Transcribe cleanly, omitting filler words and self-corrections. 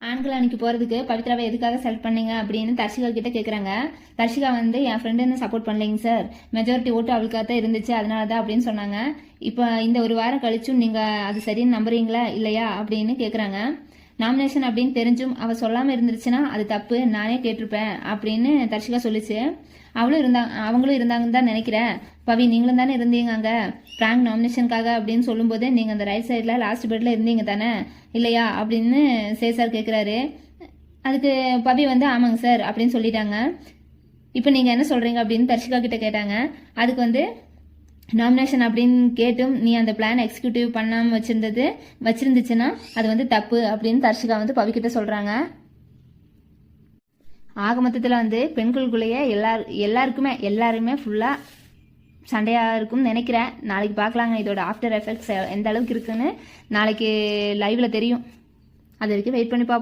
ஆண்கள் அன்னைக்கு போகிறதுக்கு பவித்ராவை எதுக்காக செலக்ட் பண்ணீங்க அப்படின்னு தர்ஷிகா கிட்ட கேட்குறாங்க. தர்ஷிகா வந்து என் ஃப்ரெண்டுன்னு சப்போர்ட் பண்ணலைங்க சார், மெஜாரிட்டி ஓட்டு அவளுக்காக தான் இருந்துச்சு, அதனால தான் அப்படின்னு சொன்னாங்க. இப்போ இந்த ஒரு வாரம் கழிச்சும் நீங்கள் அது சரின்னு நம்புறீங்களா இல்லையா அப்படின்னு கேட்குறாங்க. நாமினேஷன் அப்படின்னு தெரிஞ்சும் அவள் சொல்லாமல் இருந்துருச்சுன்னா அது தப்பு, நானே கேட்டிருப்பேன் அப்படின்னு தர்ஷிகா சொல்லிச்சு. அவங்களும் இருந்தாங்கன்னு தான் நினைக்கிறேன். பவி நீங்களும் தானே இருந்தீங்க அங்கே பிராங்க் நாமினேஷனுக்காக அப்படின்னு சொல்லும்போது நீங்கள் அந்த ரைட் சைடில் லாஸ்ட் பெட்டில் இருந்தீங்க தானே இல்லையா அப்படின்னு சார் கேட்குறாரு. அதுக்கு பவி வந்து ஆமாங்க சார் அப்படின்னு சொல்லிட்டாங்க. இப்போ நீங்கள் என்ன சொல்கிறீங்க அப்படின்னு தர்ஷிகா கிட்ட கேட்டாங்க. அதுக்கு வந்து நாமினேஷன் அப்படின்னு கேட்டும் நீ அந்த பிளான் எக்ஸிக்யூட்டிவ் பண்ணாமல் வச்சிருந்துச்சுன்னா அது வந்து தப்பு அப்படின்னு தர்ஷிகா வந்து பவிக்கிட்ட சொல்கிறாங்க. ஆக மொத்தத்தில் வந்து பெண்களுக்குள்ளேயே எல்லாருமே ஃபுல்லாக சண்டையாக இருக்கும்னு நினைக்கிறேன். நாளைக்கு பார்க்கலாங்க இதோட ஆஃப்டர் எஃபெக்ட்ஸ் எந்த அளவுக்கு இருக்குன்னு நாளைக்கு லைவில் தெரியும். அது வரைக்கும் வெயிட் பண்ணி பார்ப்போம்.